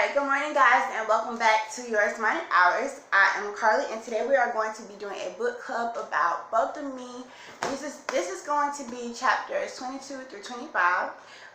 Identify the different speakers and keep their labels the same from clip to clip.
Speaker 1: Alright, good morning guys, and welcome back to Your Smart Hours. I am Carly, and today we are going to be doing a book club about both of me. This is going to be chapters 22 through 25.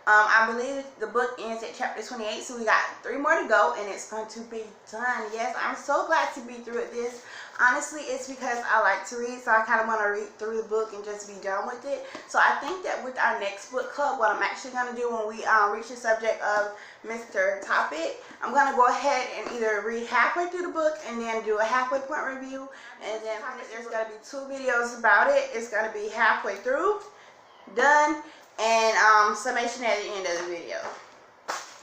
Speaker 1: I believe the book ends at chapter 28, so we got 3 more to go, and it's going to be done. Yes, I'm so glad to be through with this. Honestly, it's because I like to read, so I kind of want to read through the book and just be done with it. So I think that with our next book club, what I'm actually going to do when we reach the subject of Mr. Topic, I'm going to go ahead and either read halfway through the book and then do a halfway point review, and then there's going to be 2 videos about it. It's going to be halfway through, done, and summation at the end of the video.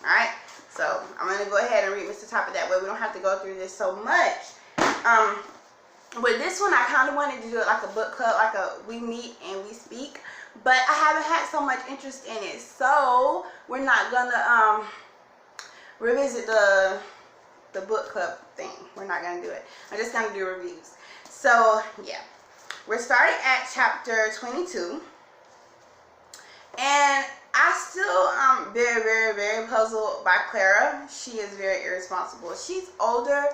Speaker 1: Alright, so I'm going to go ahead and read Mr. Topic, that way we don't have to go through this so much. With this one, I kind of wanted to do it like a book club, like we meet and we speak, but I haven't had so much interest in it, so we're not gonna revisit the book club thing. We're not gonna do it. I'm just gonna do reviews. So yeah, we're starting at chapter 22, and I still am very puzzled by Clara. She is very irresponsible. She's older,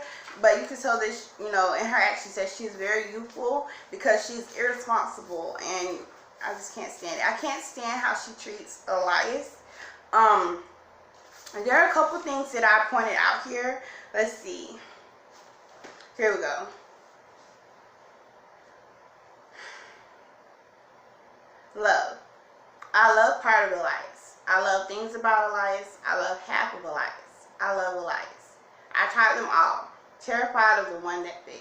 Speaker 1: but you can tell that, you know, in her actions that she's very youthful because she's irresponsible, and I just can't stand it. I can't stand how she treats Elias. And there are a couple things that I pointed out here. Let's see. Here we go. Love. I love part of Elias. I love things about Elias. I love half of Elias. I love Elias. I tried them all. Terrified of the one that big.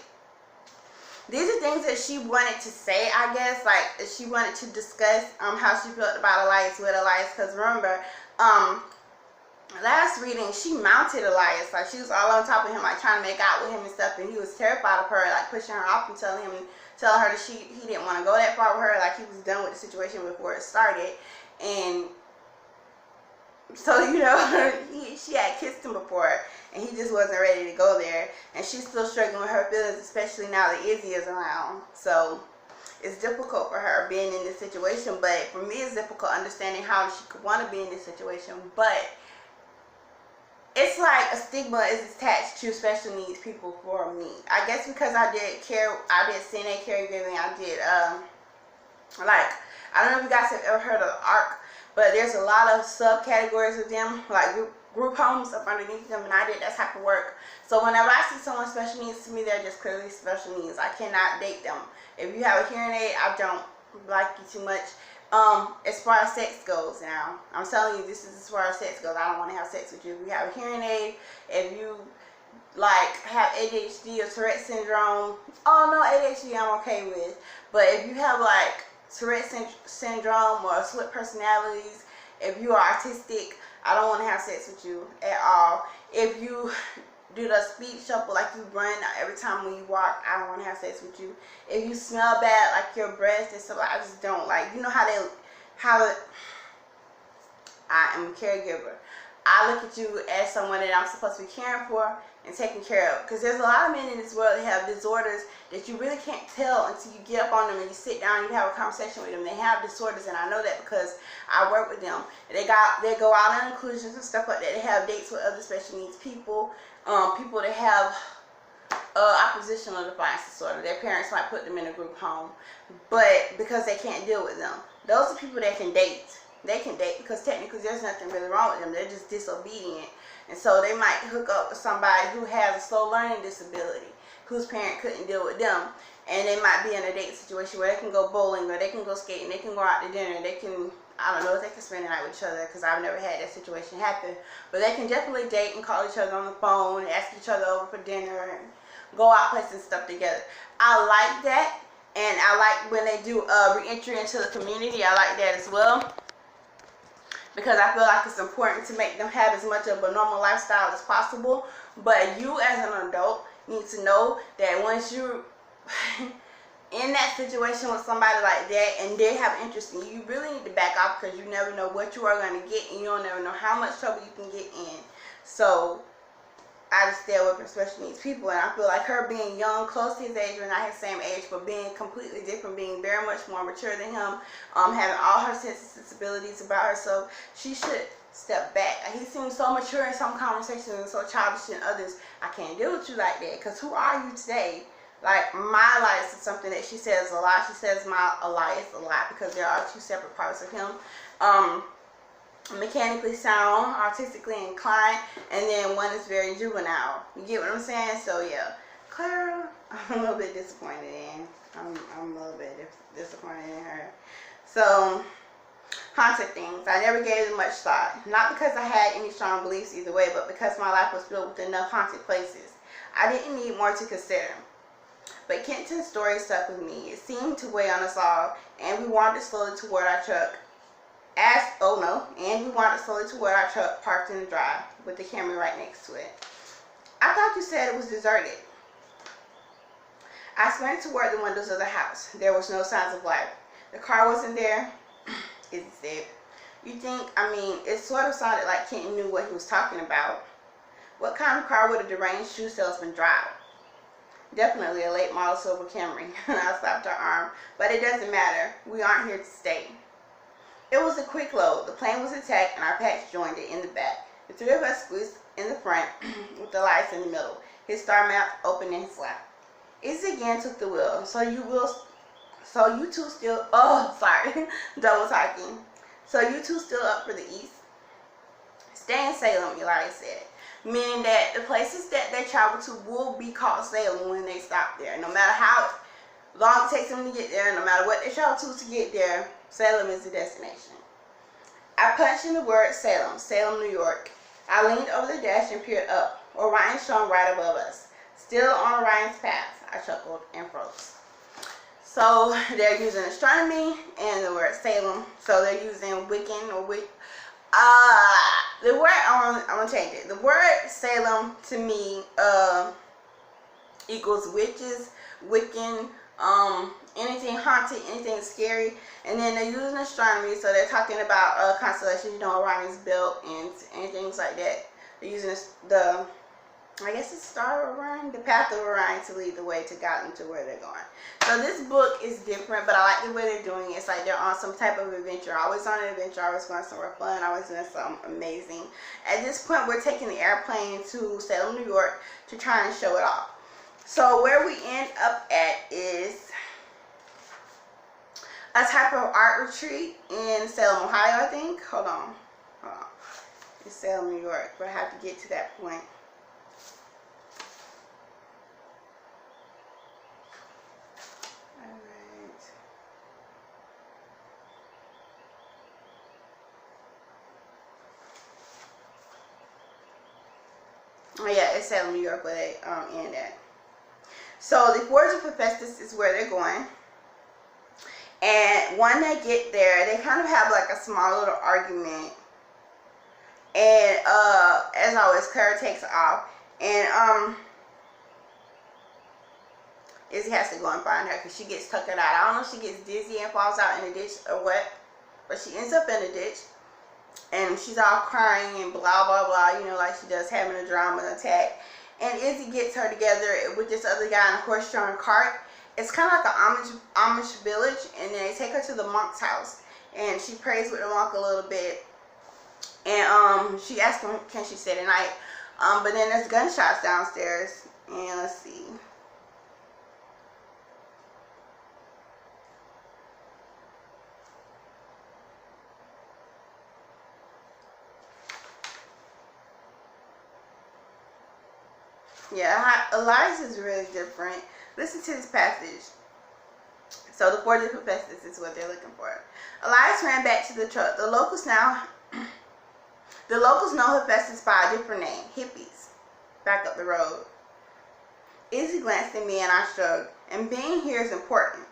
Speaker 1: These are things that she wanted to say, I guess, like she wanted to discuss how she felt about Elias with Elias, because remember, last reading she mounted Elias, like she was all on top of him, like trying to make out with him and stuff, and he was terrified of her, like pushing her off and telling her that he didn't want to go that far with her, like he was done with the situation before it started. And so, you know, she had kissed him before, and he just wasn't ready to go there, and she's still struggling with her feelings, especially now that Izzy is around. So it's difficult for her being in this situation, but for me it's difficult understanding how she could want to be in this situation. But it's like a stigma is attached to special needs people for me. I guess because I did CNA caregiving, I did like, I don't know if you guys have ever heard of ARC, but there's a lot of subcategories of them, like group homes up underneath them, and I did that type of work. So whenever I see someone special needs, to me they're just clearly special needs. I cannot date them. If you have a hearing aid, I don't like you too much. As far as sex goes, now I'm telling you, this is as far as sex goes. I don't want to have sex with you. If you have a hearing aid, if you like have ADHD or Tourette syndrome, oh no, ADHD I'm okay with, but if you have like Tourette syndrome or split personalities, if you are autistic, I don't want to have sex with you at all. If you do the speed shuffle, like you run every time when you walk, I don't want to have sex with you. If you smell bad, like your breath and stuff, I just don't like. You know how I am a caregiver. I look at you as someone that I'm supposed to be caring for and taking care of. Because there's a lot of men in this world that have disorders that you really can't tell until you get up on them and you sit down and you have a conversation with them. They have disorders, and I know that because I work with them. They go out on inclusions and stuff like that. They have dates with other special needs people, people that have oppositional defiance disorder. Their parents might put them in a group home, but because they can't deal with them, those are people that can date. They can date because technically there's nothing really wrong with them. They're just disobedient. And so they might hook up with somebody who has a slow learning disability, whose parent couldn't deal with them. And they might be in a date situation where they can go bowling, or they can go skating, they can go out to dinner, they can, I don't know if they can spend the night with each other, because I've never had that situation happen. But they can definitely date and call each other on the phone, and ask each other over for dinner, and go out places and stuff together. I like that. And I like when they do re-entry into the community. I like that as well, because I feel like it's important to make them have as much of a normal lifestyle as possible. But you as an adult need to know that once you're in that situation with somebody like that and they have interest in you, you really need to back off, because you never know what you are going to get, and you don't never know how much trouble you can get in. So I just stay away from special needs people, and I feel like her being young, close to his age, or not his same age, but being completely different, being very much more mature than him, having all her senses and sensibilities about her, so she should step back. Like, he seems so mature in some conversations and so childish in others. I can't deal with you like that, because who are you today? Like, my Elias is something that she says a lot. She says my Elias a lot because there are two separate parts of him. Mechanically sound, artistically inclined, and then one is very juvenile. You get what I'm saying? So yeah, Clara, I'm a little bit disappointed in. I'm a little bit disappointed in her. So, haunted things. I never gave them much thought. Not because I had any strong beliefs either way, but because my life was filled with enough haunted places. I didn't need more to consider. But Kenton's story stuck with me. It seemed to weigh on us all, and we wandered slowly toward our truck. And we wandered slowly toward our truck parked in the drive with the Camry right next to it. I thought you said it was deserted. I squinted toward the windows of the house. There was no signs of life. The car wasn't there. Izzy said. You think, it sort of sounded like Kenton knew what he was talking about. What kind of car would a deranged shoe salesman drive? Definitely a late model silver Camry. I slapped her arm. But it doesn't matter. We aren't here to stay. It was a quick load. The plane was attacked and our packs joined it in the back. The three of us squeezed in the front with the lights in the middle. His star map open in his lap. Izzy again took the wheel. So you two still, double talking. So you two still up for the east? Stay in Salem, Elias said. Meaning that the places that they travel to will be called Salem when they stop there. No matter how long it takes them to get there, no matter what they travel to get there, Salem is the destination. I punched in the word Salem, Salem, New York. I leaned over the dash and peered up. Orion shone right above us. Still on Orion's path, I chuckled and froze. So they're using astronomy and the word Salem. So they're using Wiccan or the word, I'm gonna change it. The word Salem to me equals witches, Wiccan, anything haunted, anything scary. And then they're using astronomy, so they're talking about constellations, Orion's belt and things like that. They're using I guess it's Star of Orion, the path of Orion to lead the way to guide them to where they're going. So this book is different, but I like the way they're doing it. It's like they're on some type of adventure, always on an adventure, always going somewhere fun, always doing something amazing. At this point, we're taking the airplane to Salem, New York to try and show it off. So where we end up at is a type of art retreat in Salem, Ohio, I think. Hold on. It's Salem, New York, but I have to get to that point. Oh yeah, it's Salem, New York, where they end at. So the Forge of Hephaestus is where they're going. And when they get there, they kind of have like a small little argument. And as always, Clara takes off. And Izzy has to go and find her because she gets tuckered out. I don't know if she gets dizzy and falls out in the ditch or what. But she ends up in the ditch. And she's all crying and blah, blah, blah, like she does, having a drama attack. And Izzy gets her together with this other guy in a horse-drawn cart. It's kind of like an Amish village. And then they take her to the monk's house. And she prays with the monk a little bit. And she asks him, can she stay the night? But then there's gunshots downstairs. And let's see. Yeah, Elias is really different. Listen to this passage. So the Forge of Hephaestus is what they're looking for. Elias ran back to the truck. The locals know Hephaestus by a different name, hippies. Back up the road. Izzy glanced at me and I shrugged. And being here is important.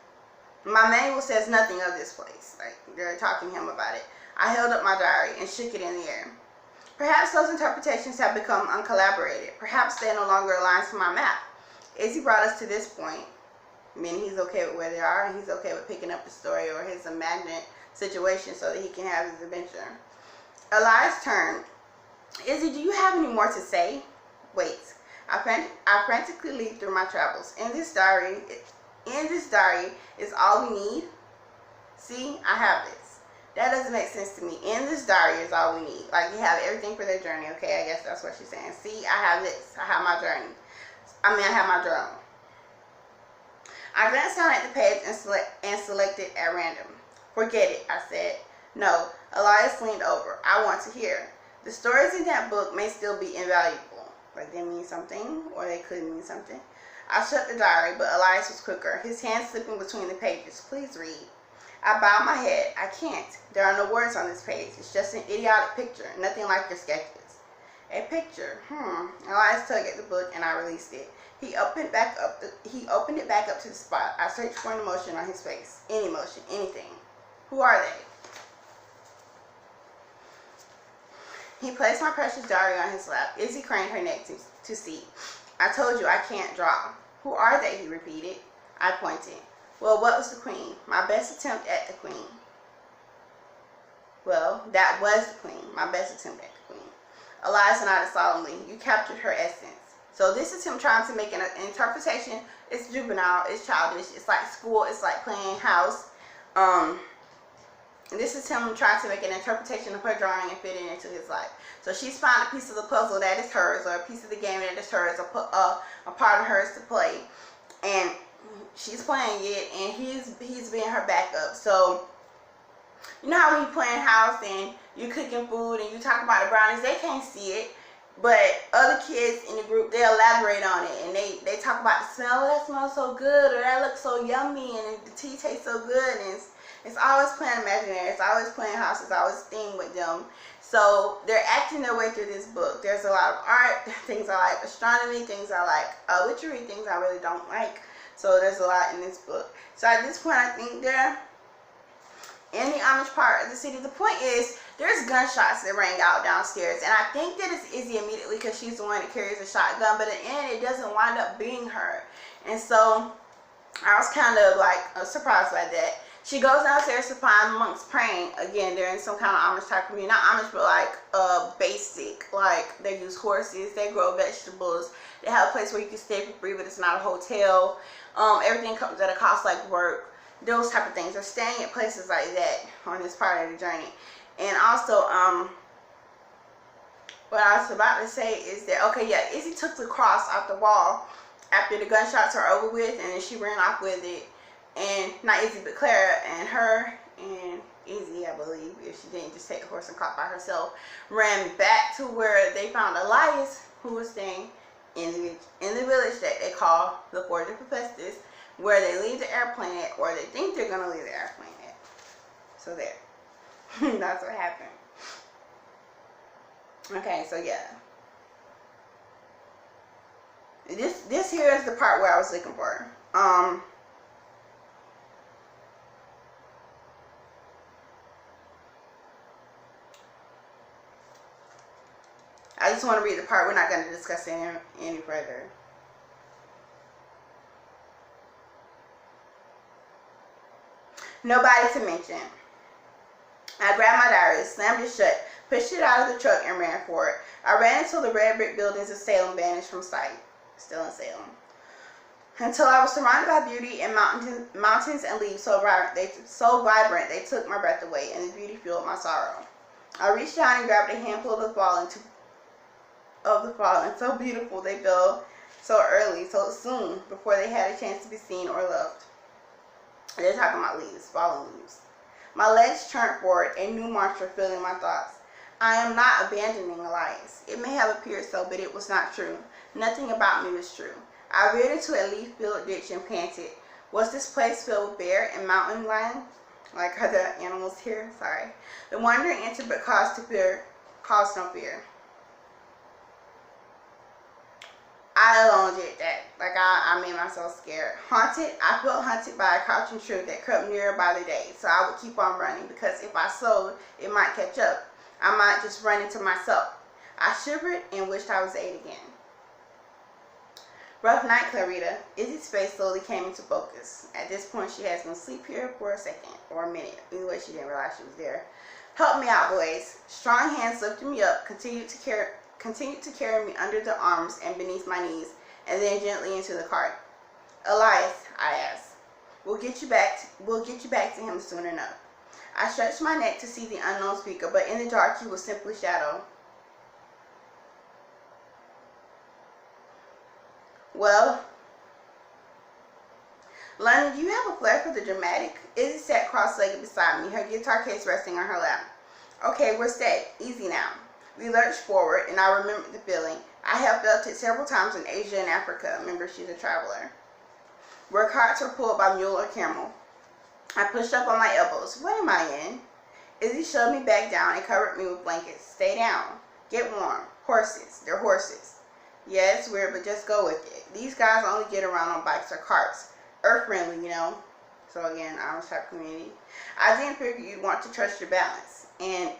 Speaker 1: My manual says nothing of this place. Like, they're talking to him about it. I held up my diary and shook it in the air. Perhaps those interpretations have become uncollaborated. Perhaps they no longer align to my map. Izzy brought us to this point, meaning he's okay with where they are, and he's okay with picking up the story or his imagined situation so that he can have his adventure. Elias turned. Izzy, do you have any more to say? Wait. I frantically leafed through my travels. In this diary is all we need. See, I have this. That doesn't make sense to me. In this diary is all we need. Like, you have everything for their journey, okay? I guess that's what she's saying. See, I have this. I have my journey. I have my journal. I glanced down at the page and selected at random. Forget it, I said. No, Elias leaned over. I want to hear. The stories in that book may still be invaluable. Like, they mean something, or they could mean something. I shut the diary, but Elias was quicker, his hands slipping between the pages. Please read. I bowed my head. I can't. There are no words on this page. It's just an idiotic picture. Nothing like your sketches. A picture. Elias tugged at the book and I released it. He opened it back up to the spot. I searched for an emotion on his face. Any emotion. Anything. Who are they? He placed my precious diary on his lap. Izzy craned her neck to see. I told you I can't draw. Who are they? He repeated. I pointed. Well, what was the queen? My best attempt at the queen. Well, that was the queen. My best attempt at the queen. Elias nodded solemnly. You captured her essence. So this is him trying to make an interpretation. It's juvenile. It's childish. It's like school. It's like playing house. This is him trying to make an interpretation of her drawing and fit it into his life. So she's found a piece of the puzzle that is hers, or a piece of the game that is hers, or a part of hers to play. And she's playing it, and he's being her backup. So, you know how when you playing house and you cooking food and you talk about the brownies, they can't see it, but other kids in the group, they elaborate on it, and they talk about the smell. Oh, that smells so good, or that looks so yummy, and the tea tastes so good. And it's always playing imaginary. It's always playing house. It's always a theme with them. So they're acting their way through this book. There's a lot of art, things I like, astronomy, things I like, witchery, things I really don't like. So there's a lot in this book. So at this point, I think they're in the Amish part of the city. The point is, there's gunshots that rang out downstairs. And I think that it's Izzy immediately because she's the one that carries a shotgun. But in the end, it doesn't wind up being her. And so I was kind of like surprised by that. She goes downstairs to find monks praying. Again, they're in some kind of Amish type community. Not Amish, but like basic. Like, they use horses. They grow vegetables. They have a place where you can stay for free, but it's not a hotel. Everything comes at a cost, like work, those type of things. They're staying at places like that on this part of the journey. And also, what I was about to say is that, okay, yeah, Izzy took the cross off the wall after the gunshots are over with, and then she ran off with it. And not Izzy, but Clara and her and Izzy, I believe, if she didn't just take the horse and caught by herself, ran back to where they found Elias, who was staying in the village that they call the Forge of Hephaestus, where they leave the airplane at, or they think they're gonna leave the airplane at. So there. That's what happened. Okay, so yeah. This here is the part where I was looking for. I just want to read the part. We're not going to discuss it any further. Nobody to mention. I grabbed my diary, slammed it shut, pushed it out of the truck, and ran for it. I ran until the red brick buildings of Salem vanished from sight. Still in Salem. Until I was surrounded by beauty and mountains and leaves so vibrant they took my breath away, and the beauty fueled my sorrow. I reached down and grabbed a handful of the fallen, so beautiful they fell so early, so soon, before they had a chance to be seen or loved. They're talking about leaves, fallen leaves. My legs turned forward, a new mantra filling my thoughts. I am not abandoning Elias. It may have appeared so, but it was not true. Nothing about me was true. I reared into a leaf-filled ditch and panted. Was this place filled with bear and mountain lion? Like are the animals here? Sorry. The wandering entered but caused no fear. I alone did that. Like, I made myself scared. Haunted, I felt haunted by a crouching truth that crept nearer by the day. So I would keep on running, because if I slowed, it might catch up. I might just run into myself. I shivered and wished I was 8 again. Rough night, Clarita. Izzy's face slowly came into focus. At this point, she has been asleep here for a second or a minute. Either way, she didn't realize she was there. Help me out, boys. Strong hands lifted me up, continued to carry me under the arms and beneath my knees, and then gently into the cart. Elias, I asked. We'll get you back to him soon enough. I stretched my neck to see the unknown speaker, but in the dark he was simply shadow. Well, London, do you have a flair for the dramatic? Izzy sat cross-legged beside me, her guitar case resting on her lap. Okay, we're set. Easy now. We lurched forward, and I remembered the feeling. I have felt it several times in Asia and Africa. Remember, she's a traveler. Where carts were pulled by mule or camel. I pushed up on my elbows. What am I in? Izzy shoved me back down and covered me with blankets. Stay down. Get warm. Horses. They're horses. Yeah, it's weird, but just go with it. These guys only get around on bikes or carts. Earth-friendly, you know. So again, Irish type community. I didn't figure you'd want to trust your balance. And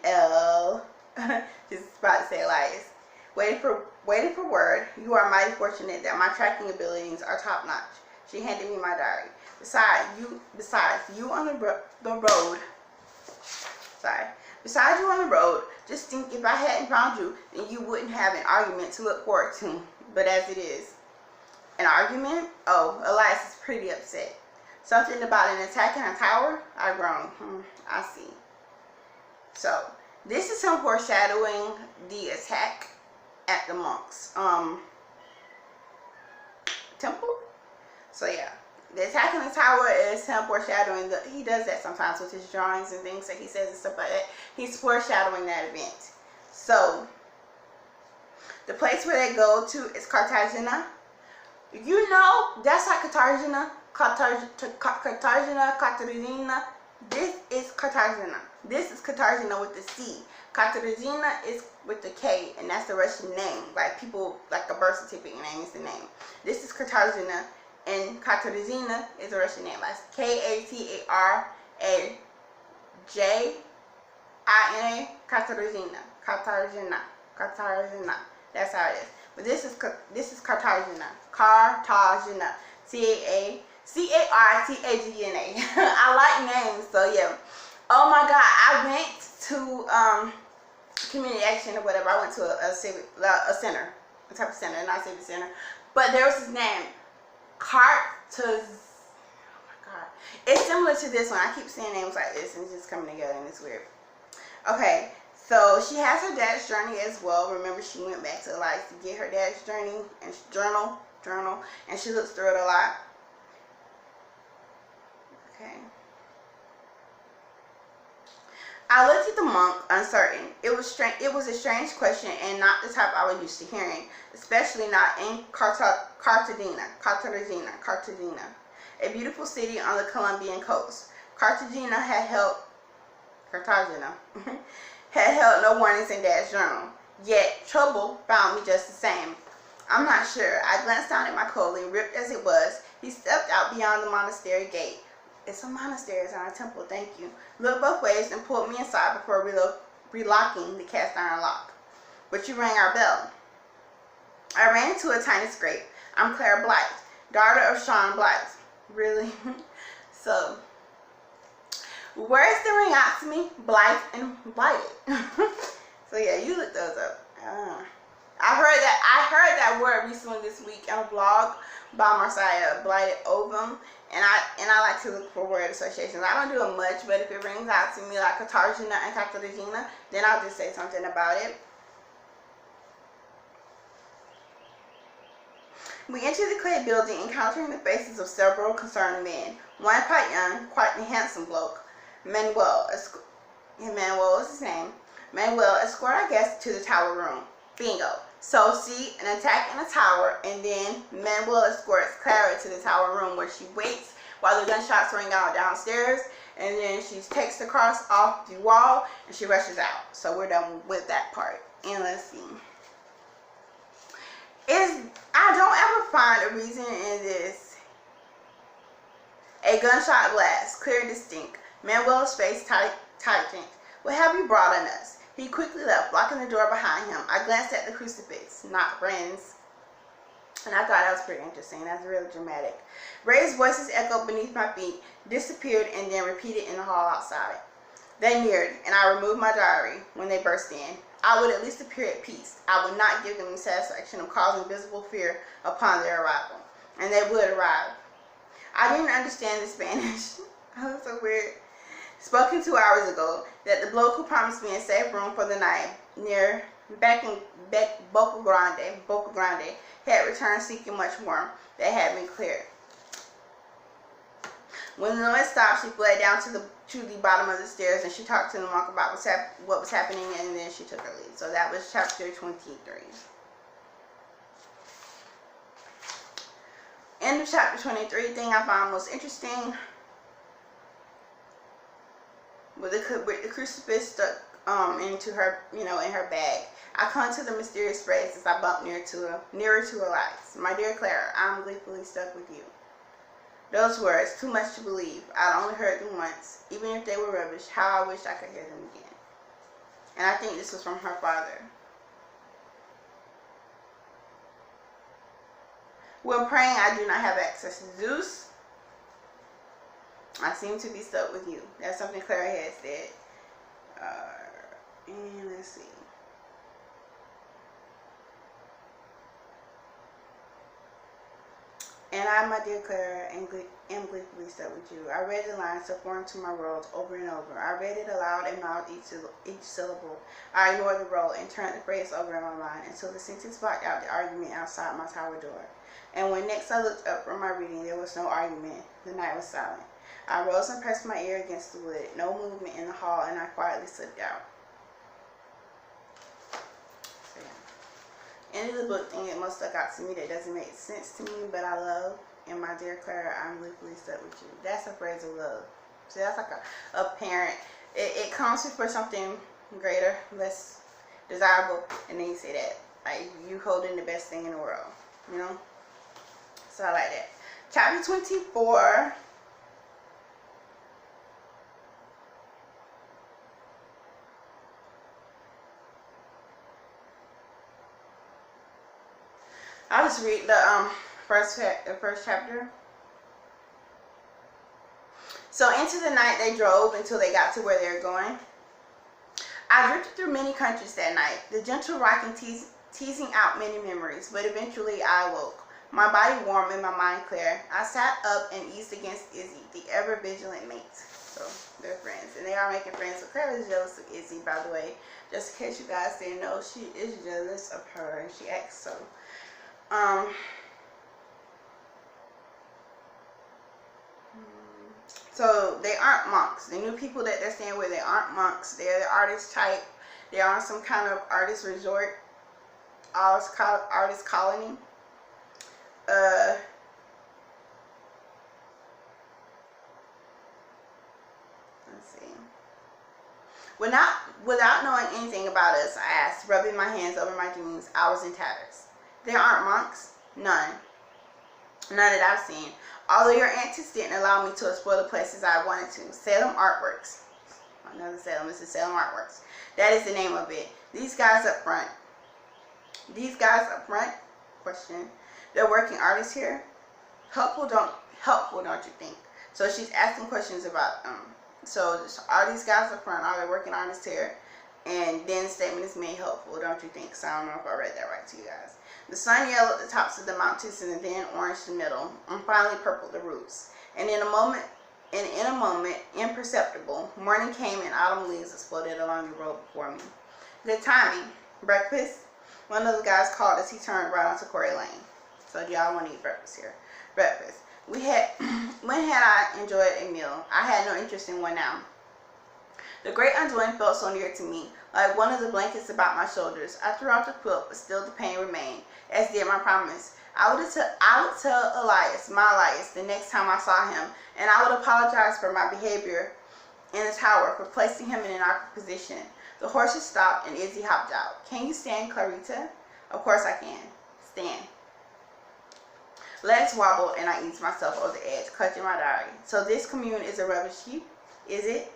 Speaker 1: just about to say Elias. Waiting for word. You are mighty fortunate that my tracking abilities are top notch. She handed me my diary. Besides you on the road. Besides you on the road, just think if I hadn't found you, then you wouldn't have an argument to look forward to. But as it is, an argument? Oh, Elias is pretty upset. Something about an attack in a tower? I groaned. I see. So, this is him foreshadowing the attack at the monks' temple. So yeah, the attack in the tower is him foreshadowing he does that sometimes with his drawings and things that he says and stuff like that. He's foreshadowing that event. So, the place where they go to is Cartagena. You know, that's like Cartagena. This is Cartagena. This is Cartagena with the C. Cartagena is with the K, and that's the Russian name. Like people, like a birth certificate name is the name. This is Cartagena, and Cartagena is a Russian name. Like Katarajina. Cartagena. That's how it is. But this is Cartagena. Cartagena. Cartagena. I like names, so yeah. Oh my God, I went to community action or whatever. I went to a center, a type of center, not a civic center. But there was his name, oh my God. It's similar to this one. I keep saying names like this and it's just coming together and it's weird. Okay, so she has her dad's journey as well. Remember, she went back to Elias to get her dad's journey and journal, and she looks through it a lot. Okay. I looked at the monk, uncertain. It was strange. It was a strange question and not the type I was used to hearing, especially not in Cartagena, a beautiful city on the Colombian coast. Cartagena had held no warnings in Dad's journal. Yet trouble found me just the same. I'm not sure. I glanced down at my clothing, ripped as it was. He stepped out beyond the monastery gate. It's a monastery, it's not a temple, thank you. Looked both ways and pulled me inside before relocking the cast iron lock. But you rang our bell. I ran into a tiny scrape. I'm Clara Blythe, daughter of Sean Blythe. Really? So, words that ring out to me, Blythe and Blighted. So yeah, you look those up. I heard that word recently this week on a blog by Marcia, Blighted Ovum, and I like to look for word associations. I don't do it much, but if it rings out to me like Cartagena and Cartagena, then I'll just say something about it. We entered the clay building, encountering the faces of several concerned men. One quite young, quite a handsome bloke. Manuel is his name. Manuel escorted our guests to the tower room. Bingo. So see, an attack in a tower, and then Manuel escorts Clara to the tower room where she waits while the gunshots ring out downstairs, and then she takes the cross off the wall and she rushes out. So we're done with that part. And let's see. I don't ever find a reason in this. A gunshot blast, clear and distinct. Manuel's face tightened. What have you brought on us? He quickly left, locking the door behind him. I glanced at the crucifix. Not friends. And I thought that was pretty interesting. That's really dramatic. Raised voices echoed beneath my feet, disappeared, and then repeated in the hall outside. They neared, and I removed my diary when they burst in. I would at least appear at peace. I would not give them the satisfaction of causing visible fear upon their arrival. And they would arrive. I didn't understand the Spanish. That was so weird. spoken 2 hours ago, that the bloke who promised me a safe room for the night near Boca Grande, had returned seeking much more that had been cleared. When the noise stopped, she fled down to the bottom of the stairs, and she talked to the monk about what was happening, and then she took her leave. So that was chapter 23. End of chapter 23. Thing I found most interesting with the crucifix stuck into her, in her bag. I clung to the mysterious phrase as I bumped nearer to Elias. My dear Clara, I'm gleefully stuck with you. Those words, too much to believe. I'd only heard them once. Even if they were rubbish, how I wished I could hear them again. And I think this was from her father. When praying, I do not have access to Zeus. I seem to be stuck with you. That's something Clara had said. And let's see. And I, my dear Clara, am gleefully stuck with you. I read the lines that formed to my world over and over. I read it aloud and mouthed each syllable. I ignored the roll and turned the phrase over in my mind until the sentence blocked out the argument outside my tower door. And when next I looked up from my reading, there was no argument. The night was silent. I rose and pressed my ear against the wood. No movement in the hall, and I quietly slipped out. So, yeah. End of the book thing that most stuck out to me that doesn't make sense to me, but I love. And my dear Clara, I'm gleefully stuck with you. That's a phrase of love. So that's like a parent. It comes before something greater, less desirable, and then you say that. Like, you holding the best thing in the world, So I like that. Chapter 24. I'll just read the first chapter. So into the night they drove until they got to where they were going. I drifted through many countries that night, the gentle rocking teasing out many memories, but eventually I awoke. My body warm and my mind clear. I sat up and eased against Izzy, the ever-vigilant mate. So they're friends, and they are making friends. So Clara is jealous of Izzy, by the way. Just in case you guys didn't know, she is jealous of her, and she acts so. So they aren't monks. The new people that they're staying with, they aren't monks. They're the artist type. They're on some kind of artist resort, artist colony. Let's see. Without knowing anything about us, I asked, rubbing my hands over my jeans. I was in tatters. There aren't monks? None. None that I've seen. Although your antics didn't allow me to explore the places I wanted to. Salem Artworks. Another Salem. This is Salem Artworks. That is the name of it. These guys up front. Question. They're working artists here. Helpful, don't you think? So she's asking questions about so are these guys up front? Are they working artists here? And then the statement is made helpful, don't you think? So I don't know if I read that right to you guys. The sun yellowed the tops of the mountains and then orange the middle, and finally purpled the roots. And in a moment, imperceptible, morning came and autumn leaves exploded along the road before me. Good timing. Breakfast? One of the guys called as he turned right onto Quarry Lane. So do y'all want to eat breakfast here? Breakfast. When had I enjoyed a meal? I had no interest in one now. The great undoing felt so near to me, like one of the blankets about my shoulders. I threw off the quilt, but still the pain remained, as did my promise. I would tell Elias, my Elias, the next time I saw him, and I would apologize for my behavior in the tower, for placing him in an awkward position. The horses stopped, and Izzy hopped out. Can you stand, Clarita? Of course I can. Stand. Legs wobbled, and I eased myself over the edge, clutching my diary. So this commune is a rubbish heap, is it?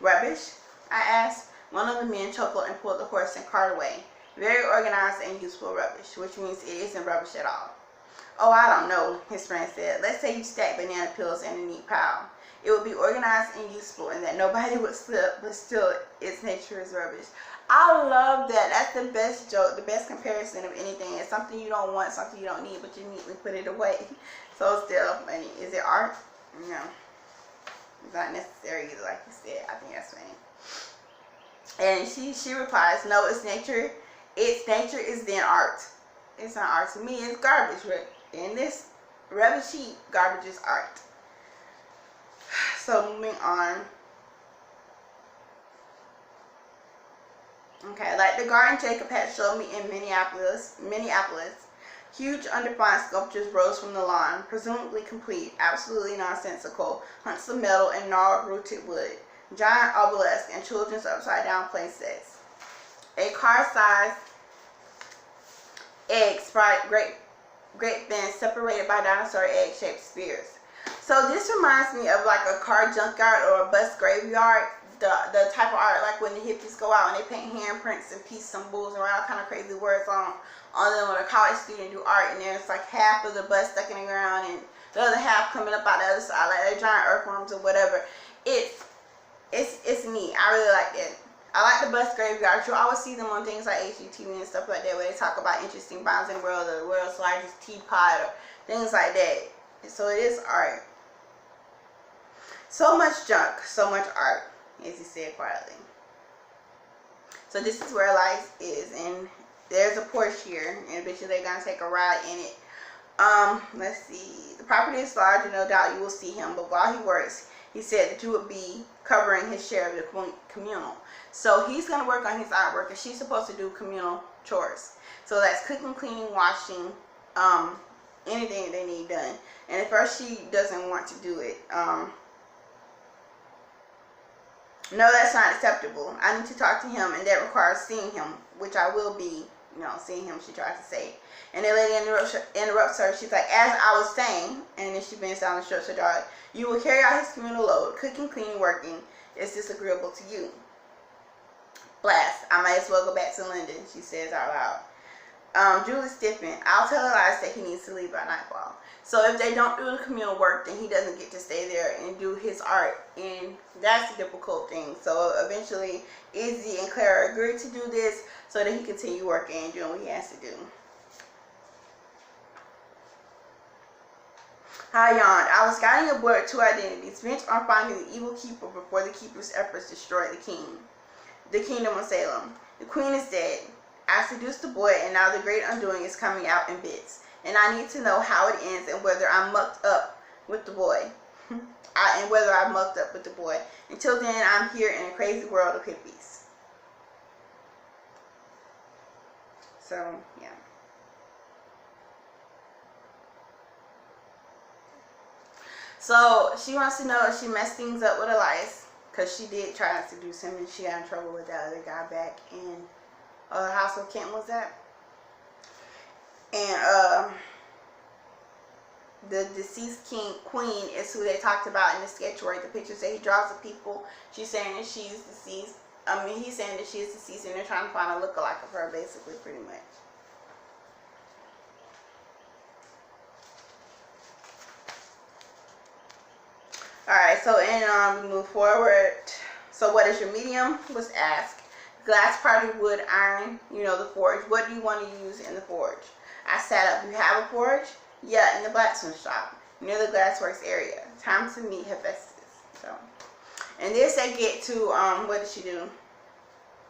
Speaker 1: Rubbish? I asked. One of the men chuckled and pulled the horse and cart away. Very organized and useful rubbish, which means it isn't rubbish at all. Oh, I don't know, his friend said. Let's say you stack banana peels in a neat pile. It would be organized and useful, and that nobody would slip, but still its nature is rubbish. I love that. That's the best joke, the best comparison of anything. It's something you don't want, something you don't need, but you neatly put it away. So still, is it art? No. It's not necessary either, like you said. I think that's funny. And she replies, no, it's nature. It's nature is then art. It's not art. To me, it's garbage. But in this rubbish heap, garbage is art. So moving on. Okay, like the garden Jacob had showed me in Minneapolis, huge undefined sculptures rose from the lawn, presumably complete, absolutely nonsensical, hunks of metal and gnarled rooted wood, giant obelisks and children's upside-down play sets. A car-sized egg sprout great bin separated by dinosaur egg-shaped spears. So this reminds me of like a car junkyard or a bus graveyard. The type of art like when the hippies go out and they paint handprints and peace symbols and write all kind of crazy words on them, when a college student do art and there's like half of the bus stuck in the ground and the other half coming up out the other side, like they're giant earthworms or whatever. It's neat. I really like that. I like the bus graveyard. You always see them on things like HGTV and stuff like that where they talk about interesting finds in the world or the world's largest teapot or things like that. So it is art. So much junk, so much art, as he said quietly. So this is where Elias is, and there's a Porsche here, and eventually they're gonna take a ride in it. Let's see. The property is large, and no doubt you will see him. But while he works, he said that you would be covering his share of the communal. So he's gonna work on his artwork, and she's supposed to do communal chores. So that's cooking, cleaning, washing, anything they need done. And at first she doesn't want to do it. No, that's not acceptable. I need to talk to him, and that requires seeing him, which I will be, seeing him, she tries to say. And the lady interrupts her. She's like, as I was saying, and then she bends down and shows her daughter, you will carry out his communal load, cooking, cleaning, working. Is this agreeable to you? Blast. I might as well go back to London, she says out loud. Julie stiffened. I'll tell Elias that he needs to leave by nightfall. So if they don't do the communal work, then he doesn't get to stay there and do his art. And that's the difficult thing. So eventually, Izzy and Clara agreed to do this so that he continue working and doing what he has to do. I yawned. I was guiding aboard two identities, bent on finding the evil keeper before the keeper's efforts destroyed the kingdom of Salem. The queen is dead. I seduced the boy, and now the great undoing is coming out in bits. And I need to know how it ends and whether I'm mucked up with the boy. Until then, I'm here in a crazy world of hippies. So, yeah. So, she wants to know if she messed things up with Elias. Because she did try to seduce him and she got in trouble with that other guy back in the house of Kent, was that? And the deceased queen is who they talked about in the sketch where the pictures that he draws of people. She's saying that she's deceased. He's saying that she is deceased, and they're trying to find a lookalike of her, basically, pretty much. Alright, so we move forward. So what is your medium? Was asked. Glass, party, wood, iron, the forge. What do you want to use in the forge? I sat up. You have a forge? Yeah, in the blacksmith shop, near the glassworks area. Time to meet Hephaestus. So, and this they get to, what did she do?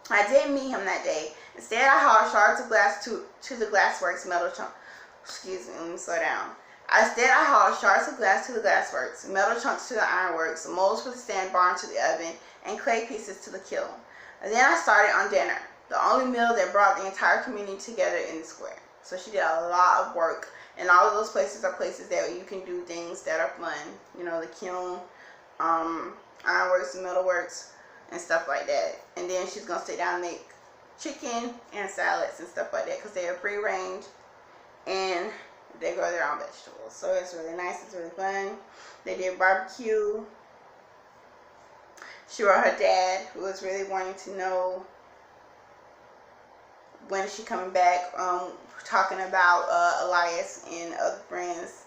Speaker 1: I didn't meet him that day. Instead, I hauled shards of glass to the glassworks metal chunk. Excuse me, let me slow down. Instead, I hauled shards of glass to the glassworks, metal chunks to the ironworks, molds for the stand barn to the oven, and clay pieces to the kiln. And then I started on dinner, the only meal that brought the entire community together in the square. So she did a lot of work. And all of those places are places that you can do things that are fun. The kiln, ironworks, metalworks, and stuff like that. And then she's going to sit down and make chicken and salads and stuff like that because they are free range and they grow their own vegetables. So it's really nice. It's really fun. They did barbecue. She wrote her dad, who was really wanting to know when is she coming back, talking about Elias and other friends.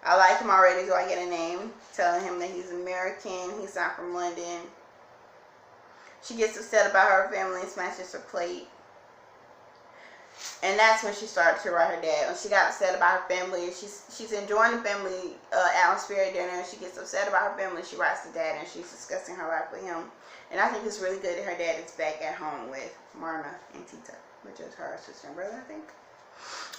Speaker 1: I like him already. Do I get a name? Telling him that he's American. He's not from London. She gets upset about her family and smashes her plate. And that's when she started to write her dad. When she got upset about her family, she's enjoying the family atmosphere at dinner, and she gets upset about her family. She writes to dad, and she's discussing her life with him. And I think it's really good that her dad is back at home with Marna and Tita, which is her sister and brother, I think.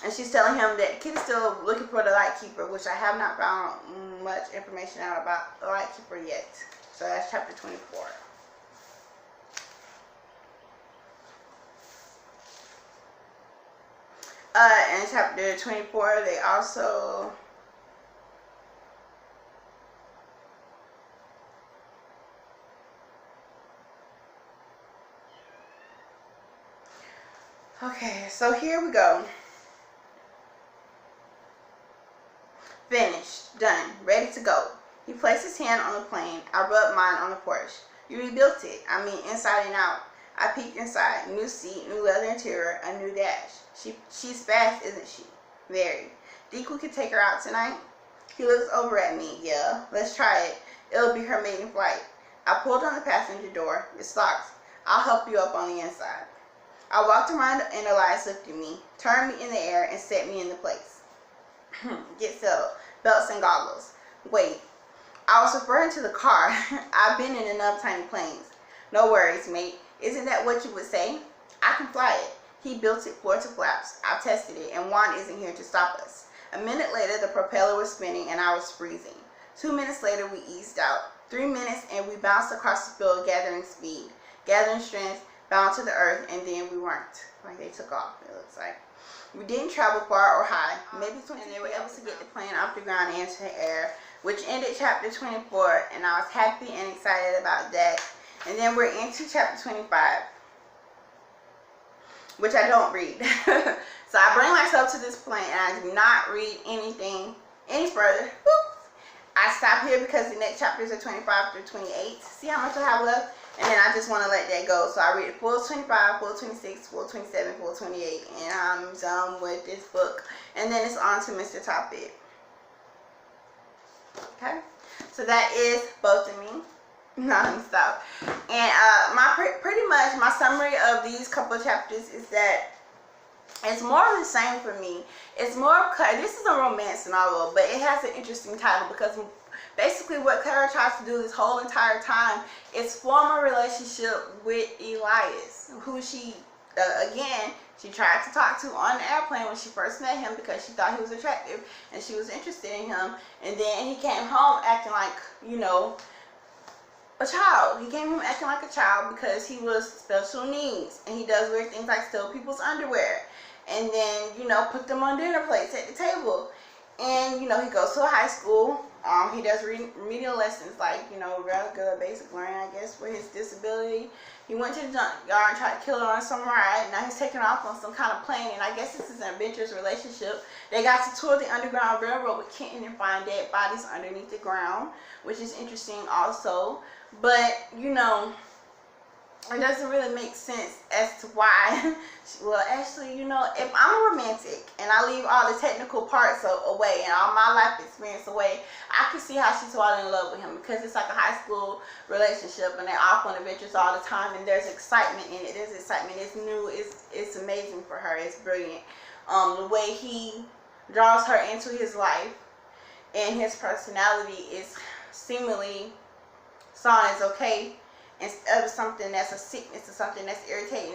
Speaker 1: And she's telling him that Kid is still looking for the Lightkeeper, which I have not found much information out about the Lightkeeper yet. So that's chapter 24. In chapter 24, they also okay, so here we go. Finished, done, ready to go. He placed his hand on the plane. I rubbed mine on the porch. You rebuilt it. I mean, inside and out. I peeked inside. New seat, new leather interior, a new dash. She's fast, isn't she? Very. Think we could take her out tonight? He looks over at me. Yeah, let's try it. It'll be her maiden flight. I pulled on the passenger door. It's locked. I'll help you up on the inside. I walked around and Elias lifted me, turned me in the air, and set me into place. Get settled. Belts and goggles. Wait. I was referring to the car. I've been in enough tiny planes. No worries, mate. Isn't that what you would say? I can fly it. He built it floor to flaps. I've tested it, and Juan isn't here to stop us. A minute later, the propeller was spinning, and I was freezing. 2 minutes later, we eased out. 3 minutes, and we bounced across the field, gathering speed, gathering strength, bound to the earth, and then we weren't. Like they took off, it looks like. We didn't travel far or high, maybe 20, and they were able to get the plane off the ground and into the air, which ended chapter 24, and I was happy and excited about that. And then we're into chapter 25, which I don't read. So I bring myself to this point, and I do not read anything any further. Whoop. I stop here because the next chapters are 25 through 28. See how much I have left? And then I just want to let that go. So I read it full 25, full 26, full 27, full 28. And I'm done with this book. And then it's on to Mr. Topic. Okay? So that is both of me. Non-stop. And pretty much my summary of these couple of chapters is that it's more of the same for me. It's more of Clara. This is a romance novel, but it has an interesting title because basically what Clara tries to do this whole entire time is form a relationship with Elias, who she, again, she tried to talk to on the airplane when she first met him because she thought he was attractive and she was interested in him. And then he came home acting like, you know, a child. He came home acting like a child because he was special needs and he does weird things like steal people's underwear and then, you know, put them on dinner plates at the table. And, you know, he goes to a high school. He does remedial lessons like, you know, regular basic learning, I guess, for his disability. He went to the junkyard and tried to kill her on some ride. Now he's taking off on some kind of plane, and I guess this is an adventurous relationship. They got to tour the Underground Railroad with Kenton and find dead bodies underneath the ground, which is interesting also. But, you know, it doesn't really make sense as to why. Well, actually, you know, if I'm a romantic and I leave all the technical parts away and all my life experience away, I can see how she's falling in love with him because it's like a high school relationship and they're off on adventures all the time and there's excitement in it. There's excitement. It's new. It's amazing for her. It's brilliant. The way he draws her into his life and his personality is seemingly saw as okay, instead of something that's a sickness or something that's irritating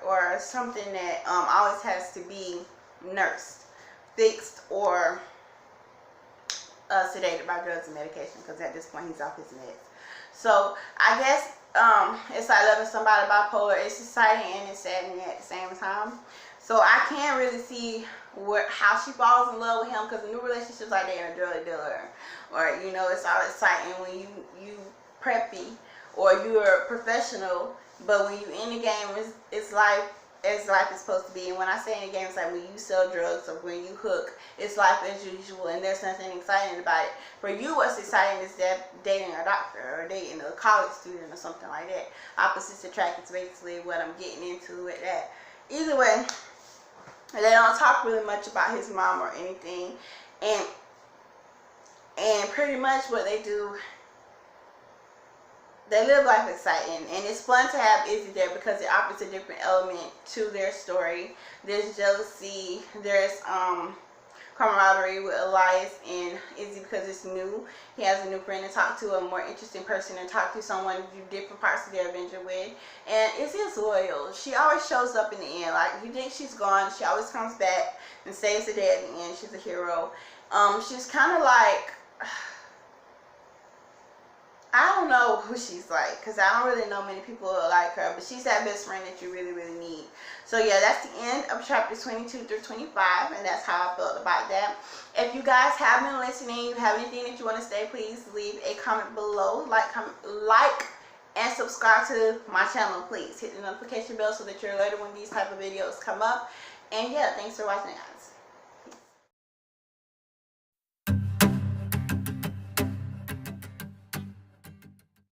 Speaker 1: or something that always has to be nursed, fixed, or sedated by drugs and medication, because at this point he's off his meds. So I guess it's like loving somebody bipolar. It's exciting and it's saddening at the same time. So I can't really see how she falls in love with him, because new relationships like dating a drug dealer, or, you know, it's all exciting when you preppy or you're professional, but when you in the game, it's life as life is supposed to be. And when I say in the game, it's like when you sell drugs or when you hook, it's life as usual, and there's nothing exciting about it. For you, what's exciting is that dating a doctor or dating a college student or something like that. Opposites attract is basically what I'm getting into with that. Either way, they don't talk really much about his mom or anything, and pretty much what they do, they live life exciting, and it's fun to have Izzy there because it offers a different element to their story. There's jealousy, there's camaraderie with Elias and Izzy because it's new. He has a new friend to talk to, a more interesting person to talk to, someone to do different parts of their adventure with. And Izzy is loyal. She always shows up in the end. Like, you think she's gone, she always comes back and saves the day at the end. She's a hero. She's kind of like, I don't know who she's like, because I don't really know many people like her, but she's that best friend that you really, really need. So yeah, that's the end of chapters 22 through 25, and that's how I felt about that. If you guys have been listening, you have anything that you want to say, please leave a comment below. Like, and subscribe to my channel, please. Hit the notification bell so that you're alerted when these type of videos come up. And yeah, thanks for watching, guys.